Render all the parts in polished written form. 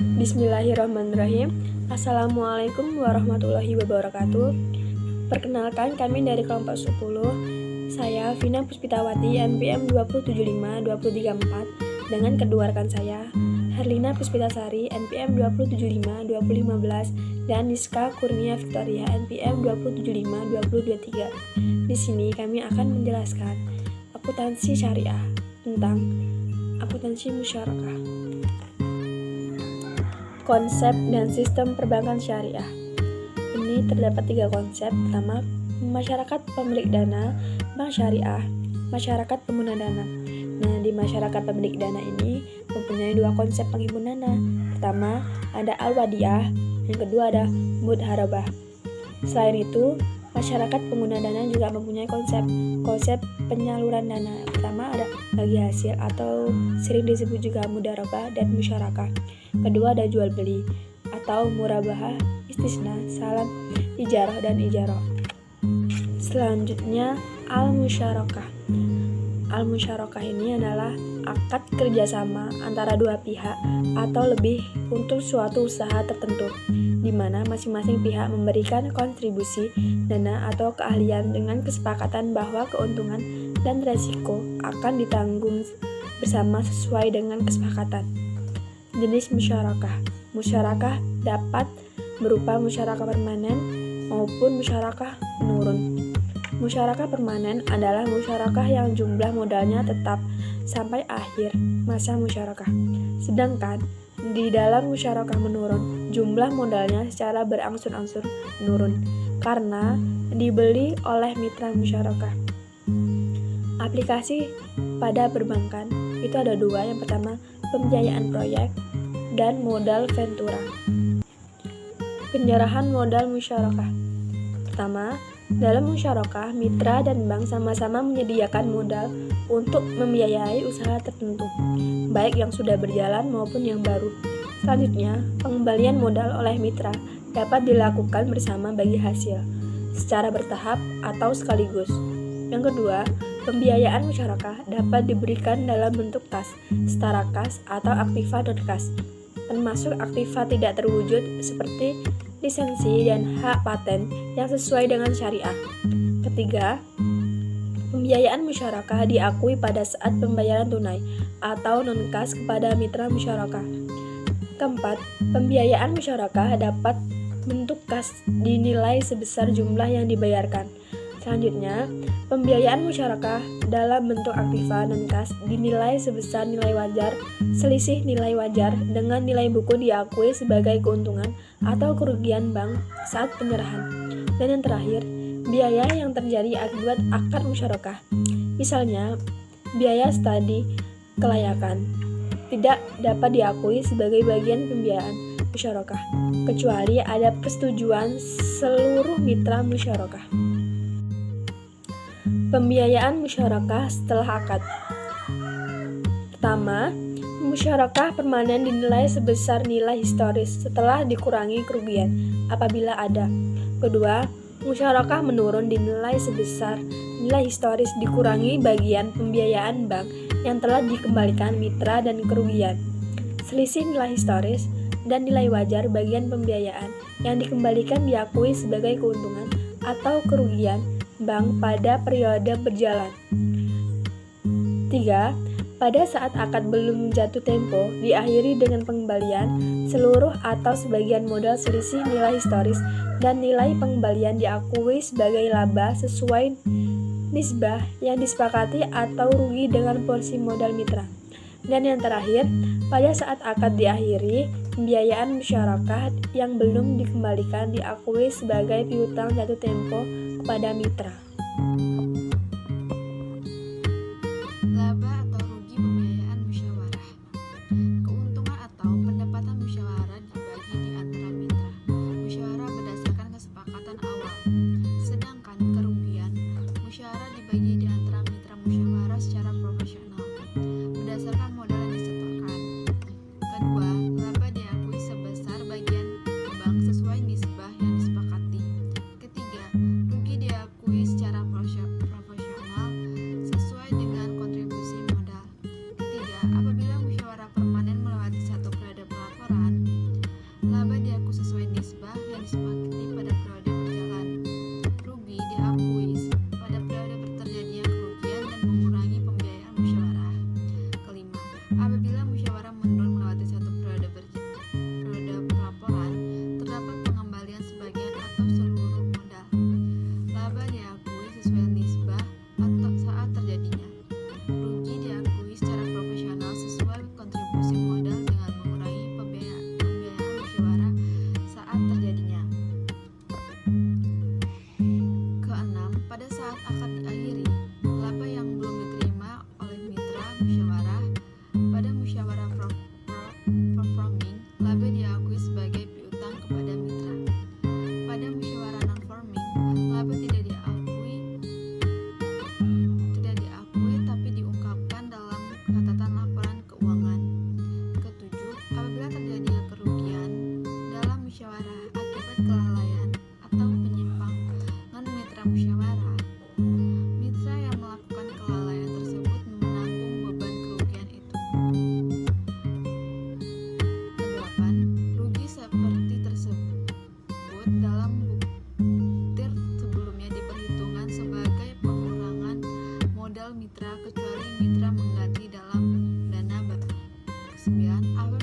Bismillahirrahmanirrahim. Assalamualaikum warahmatullahi wabarakatuh. Perkenalkan, kami dari kelompok 10. Saya Vina Puspitawati, NPM 275-234, dengan kedua rekan saya, Herlina Puspitasari, NPM 275-2015, dan Niska Kurnia Victoria, NPM 275-2023. Di sini kami akan menjelaskan akuntansi syariah tentang akuntansi musyarakah. Konsep dan sistem perbankan syariah. Ini terdapat 3 konsep. Pertama, masyarakat pemilik dana, bank syariah, masyarakat pengguna dana. Nah, di masyarakat pemilik dana ini mempunyai 2 konsep penghimpun dana. Pertama, ada al-wadiyah, yang kedua ada mudharabah. Selain itu, masyarakat pengguna dana juga mempunyai konsep penyaluran dana. Pertama ada bagi hasil atau sering disebut juga mudharabah dan musyarakah. Kedua ada jual beli atau murabahah, istisna, salam, ijarah dan ijarah. Selanjutnya al-musyarakah. Al-musyarakah ini adalah akad kerjasama antara 2 pihak atau lebih untuk suatu usaha tertentu, di mana masing-masing pihak memberikan kontribusi dana atau keahlian dengan kesepakatan bahwa keuntungan dan resiko akan ditanggung bersama sesuai dengan kesepakatan. Jenis musyarakah. Musyarakah dapat berupa musyarakah permanen maupun musyarakah menurun. Musyarakah permanen adalah musyarakah yang jumlah modalnya tetap sampai akhir masa musyarakah. Sedangkan di dalam musyarakah menurun, jumlah modalnya secara berangsur-angsur menurun karena dibeli oleh mitra musyarakah. Aplikasi pada perbankan itu ada 2. Yang pertama, pembiayaan proyek dan modal ventura. Penyerahan modal musyarakah. Pertama, dalam musyarakah, mitra dan bank sama-sama menyediakan modal untuk membiayai usaha tertentu, baik yang sudah berjalan maupun yang baru. Selanjutnya, pengembalian modal oleh mitra dapat dilakukan bersama bagi hasil, secara bertahap atau sekaligus. Yang kedua, pembiayaan musyarakah dapat diberikan dalam bentuk kas, setara kas, atau aktiva non-kas, termasuk aktiva tidak terwujud seperti lisensi dan hak paten yang sesuai dengan syariah. Ketiga, pembiayaan musyarakah diakui pada saat pembayaran tunai atau non-kas kepada mitra musyarakah. Keempat, pembiayaan musyarakah dapat bentuk kas dinilai sebesar jumlah yang dibayarkan. Selanjutnya, pembiayaan musyarakah dalam bentuk aktiva non-kas dinilai sebesar nilai wajar. Selisih nilai wajar dengan nilai buku diakui sebagai keuntungan atau kerugian bank saat penyerahan. Dan yang terakhir, biaya yang terjadi akibat akad musyarakah. Misalnya, biaya studi kelayakan tidak dapat diakui sebagai bagian pembiayaan musyarakah, kecuali ada persetujuan seluruh mitra musyarakah. Pembiayaan musyarakah setelah akad. Pertama, musyarakah permanen dinilai sebesar nilai historis setelah dikurangi kerugian apabila ada. Kedua, musyarakah menurun dinilai sebesar nilai historis dikurangi bagian pembiayaan bank yang telah dikembalikan mitra dan kerugian. Selisih nilai historis dan nilai wajar bagian pembiayaan yang dikembalikan diakui sebagai keuntungan atau kerugian bank pada periode berjalan. 3. Pada saat akad belum jatuh tempo, diakhiri dengan pengembalian seluruh atau sebagian modal selisih nilai historis dan nilai pengembalian diakui sebagai laba sesuai nisbah yang disepakati atau rugi dengan porsi modal mitra. Dan yang terakhir, pada saat akad diakhiri, pembiayaan musyarakah yang belum dikembalikan diakui sebagai piutang jatuh tempo kepada mitra. Laba atau rugi pembiayaan musyawarah. Keuntungan atau pendapatan musyawarah dibagi di antara mitra musyawarah berdasarkan kesepakatan awal. Sedangkan kerugian musyawarah dibagi di antara mitra musyawarah secara proporsional berdasarkan modal yang disetorkan. Kedua, laba diakui sebesar bagian bank sesuai nisbah yang disepakati. Ketiga, rugi diakui secara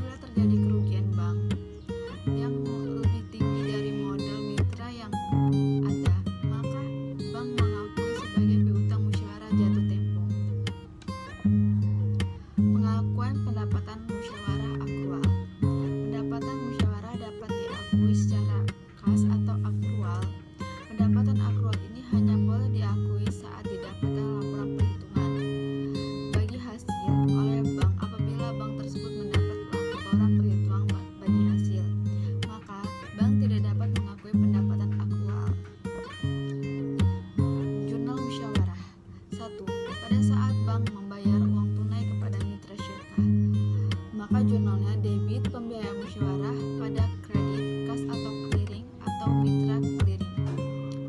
Apabila terjadi kerugian bank yang lebih tinggi dari modal mitra yang ada, maka bank mengakui sebagai piutang musyawarah jatuh tempo. Pengakuan pendapatan musyawarah akrual. Pendapatan musyawarah dapat diakui secara kas atau akrual. Pendapatan akrual ini hanya boleh diakui saat didapatkan laporan perhitungan bagi hasil oleh bank. Apabila bank tersebut mendapat laporan perhitungan bagi hasil, maka bank tidak dapat mengakui pendapatan akrual. Jurnal musyawarah. 1. Pada saat bank membayar uang tunai kepada mitra syirkah, maka jurnalnya debit pembiayaan musyawarah pada kredit kas atau clearing atau mitra clearing.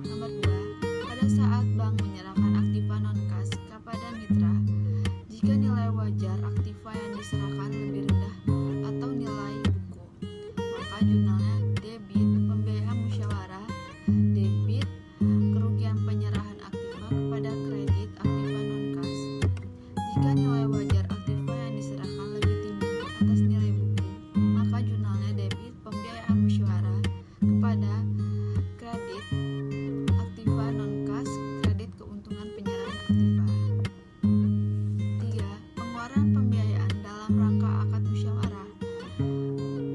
Nomor 2. Pada saat bank menyerahkan aktiva non-kas kepada mitra, jika nilai wajar aktiva yang diserahkan lebih rendah atau nilai buku, maka jurnalnya debit pembiayaan musyawarah, debit kerugian penyerahan aktiva kepada kredit aktiva non-kas. Jika nilai wajar aktiva yang diserahkan lebih tinggi atas nilai buku, maka jurnalnya debit pembiayaan musyawarah kepada kredit aktiva non-kas, kredit keuntungan penyerahan aktiva. 3. Pengeluaran pembiayaan dalam rangka akad musyawarah,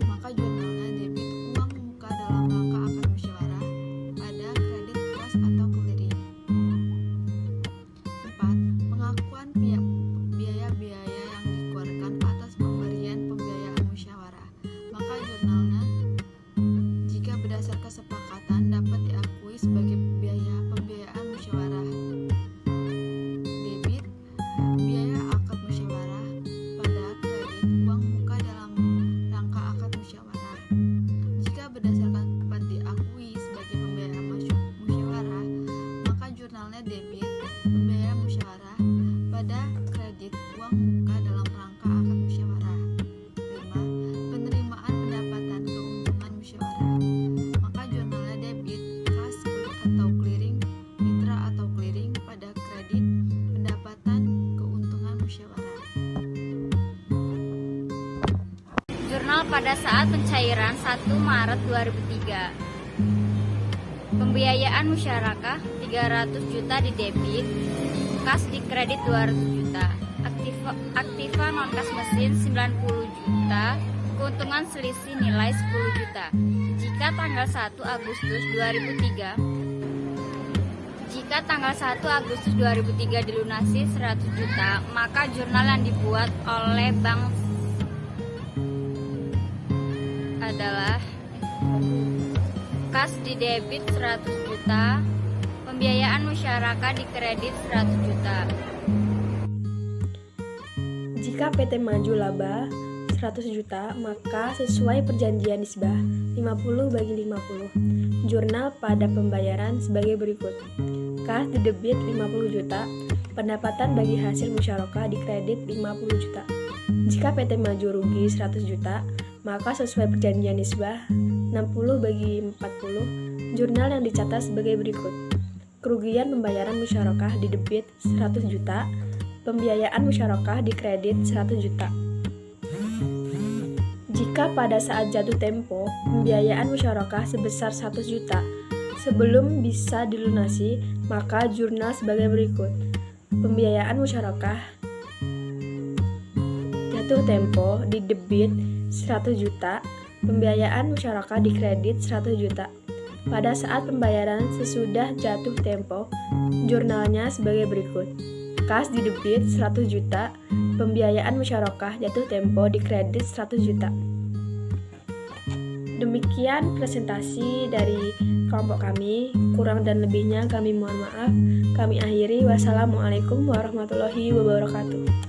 maka jurnalnya debit uang muka dalam rangka akad musyawarah pada kredit kas atau clearing. 4. Pengakuan biaya-biaya yang dikeluarkan atas pemberian pembiayaan musyawarah, maka jurnalnya jika berdasar kesepakatan dapat diakui sebagai biaya pembiayaan musyawarah. Debit biaya akad musyawarah pada kredit uang muka dalam rangka akad musyawarah. Jika berdasarkan dapat diakui sebagai pembiayaan musyawarah, maka jurnalnya debit pembiayaan musyawarah pada kredit uang muka dalam rangka akad musyawarah. 5. Penerimaan pendapatan keuntungan musyawarah, maka jurnalnya debit kas atau clearing mitra atau clearing pada kredit pendapatan keuntungan musyawarah. Jurnal pada saat pencairan 1 Maret 2003. Pembiayaan musyarakah 300 juta di debit, kas di kredit 200 juta, aktiva non-kas mesin 90 juta, keuntungan selisih nilai 10 juta. Jika tanggal 1 Agustus 2003 dilunasi 100 juta, maka jurnal yang dibuat oleh bank adalah kas di debit 100 juta, pembiayaan musyarakah di kredit 100 juta. Jika PT Maju laba 100 juta, maka sesuai perjanjian nisbah 50/50. Jurnal pada pembayaran sebagai berikut. Kas di debit 50 juta, pendapatan bagi hasil musyarakah di kredit 50 juta. Jika PT Maju rugi 100 juta, maka sesuai perjanjian nisbah 60/40. Jurnal yang dicatat sebagai berikut. Kerugian pembayaran musyarakah di debit 100 juta, pembiayaan musyarakah di kredit 100 juta. Jika pada saat jatuh tempo pembiayaan musyarakah sebesar 100 juta sebelum bisa dilunasi, maka jurnal sebagai berikut. Pembiayaan musyarakah jatuh tempo di debit 100 juta, pembiayaan musyarakah di kredit 100 juta. Pada saat pembayaran sesudah jatuh tempo, jurnalnya sebagai berikut. Kas di debit 100 juta, pembiayaan musyarakah jatuh tempo di kredit 100 juta. Demikian presentasi dari kelompok kami. Kurang dan lebihnya kami mohon maaf. Kami akhiri. Wassalamualaikum warahmatullahi wabarakatuh.